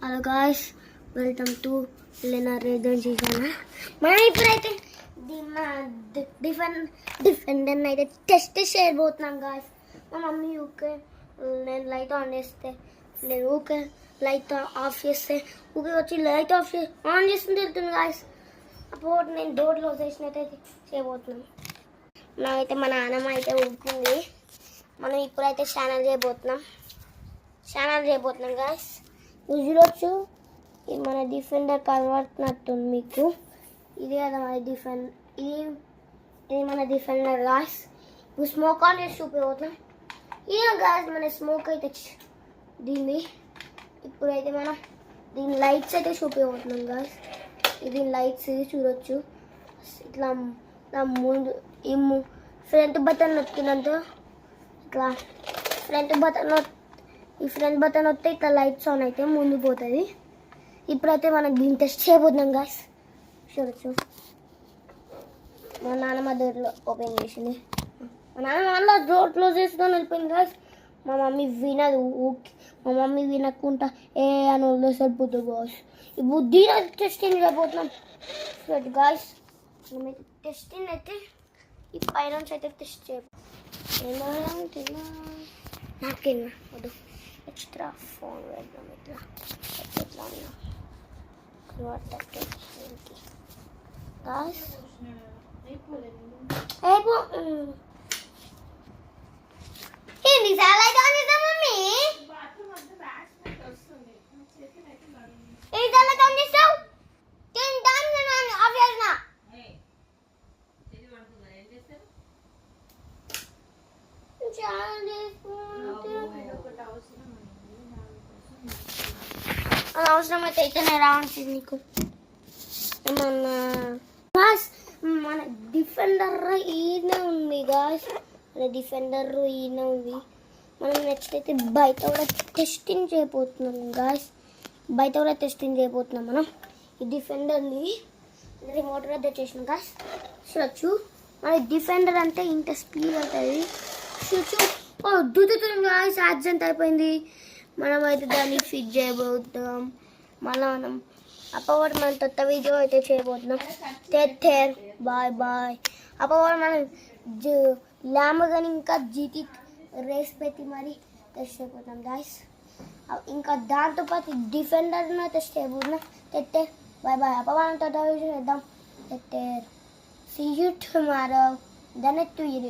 Hello guys, welcome to Lena Regency channel. మనం ఇప్పుడైతే defender అయితే టెస్ట్ చేయబోతున్నాం గాయ్స్. మా మమ్మీ ఊకే నేను లైట్ ఆన్ చేస్తే, నేను ఊకే లైట్ ఆఫ్ చేస్తే ఊకే వచ్చి లైట్ ఆన్ చేస్తుంది వెళ్తుంది గాయ్స్. అప్పుడు నేను డోర్ క్లోజ్ చేసినట్టయితే చేయబోతున్నాం. మనమైతే మా నాన్నమ్మ అయితే ఊరుకుంది. మనం ఇప్పుడైతే ఛానల్ చేయబోతున్నాం గాయ్స్. చూడొచ్చు, ఇది మన డిఫెండర్ కనబడుతున్నట్టుంది మీకు. ఇది కదా మన ఇది మన డిఫెండర్ గాయ్స్. ఇప్పుడు స్మోక్ ఆన్ చేసి చూపిపోతున్నాం. ఇది గాయ్స్ మన స్మోక్ అయితే దీన్ని. ఇప్పుడైతే మనం దీని లైట్స్ అయితే చూపిపోతున్నాం గాయ్స్. ఇది లైట్స్ చూడొచ్చు. ఇట్లా ముందు ఈ ఫ్రంట్ బటన్ నొక్కినంత ఇట్లా ఫ్రంట్ బటన్ వస్తే ఇట్లా లైట్స్ ఆన్ అయితే ముందు పోతుంది. ఇప్పుడైతే మనం దీన్ని టెస్ట్ చేయబోతున్నాం గాయ్స్. చూడొచ్చు, మా నాన్నమ్మ డోర్లో ఓపెన్ చేసింది. మా నాన్నమ్మ డోర్ క్లోజ్ చేసుకొని వెళ్ళిపోయింది గాయ్స్. మా మమ్మీ వినదు. మా మమ్మీ వినకుండా అని వదిలేసరిపోతుంది గాయ్స్. ఇప్పుడు దీని టెస్టింగ్ అయిపోతున్నాం. చూడండి గాయ్స్, మేమైతే టెస్టింగ్ అయితే ఈ పైరన్స్ అయితే టెస్ట్ చేయబోతున్నాం. నాకేనా వద్దు, ఎక్స్ట్రా ఫోన్ వేద్దాం. ఇట్లా గాయ్స్ ఏంటి చాలా అయితే ఆన్ చేద్దాం మమ్మీ. ఏ చాలా ఆన్ చేస్తావు? 10 times నేను ఆఫ్ చేసిన. అవసరం అయితే రావాల్సింది నీకు ఏమన్నా. మన డిఫెండర్ ఈయన ఉంది గాయ్స్. మన డిఫెండర్ ఈయన ఉంది. మనం నెక్స్ట్ అయితే బయట కూడా టెస్టింగ్ చేయబోతున్నాం గాయ్స్. మనం ఈ డిఫెండర్ని రిమోట్ వద్ద చేసినాం గాయ్స్. చూడొచ్చు, మన డిఫెండర్ అంటే ఇంత స్పీడ్ ఉంటుంది. చూడొచ్చు, దుద్దుతుంది గాయ్స్. యాక్సిడెంట్ అయిపోయింది. మనం అయితే దాన్ని ఫిట్ చేయబోతున్నాం. మళ్ళీ మనం అప్పటి మనం కొత్త వీడియో అయితే చేయబోతున్నాం. Take care, bye. అప్పటి మనం ల్యాంబోర్గిని ఇంకా జీటీ రేస్ పెట్టి మరి టెస్ట్ చేయబోతున్నాం గాయ్స్. ఇంకా దాంతోపాటు డిఫెండర్ను టెస్ట్ చేయబోతున్నాం. Take care, bye. అప్పటి మనం కొత్త వీడియో చేద్దాం. Take care, see you tomorrow the next video.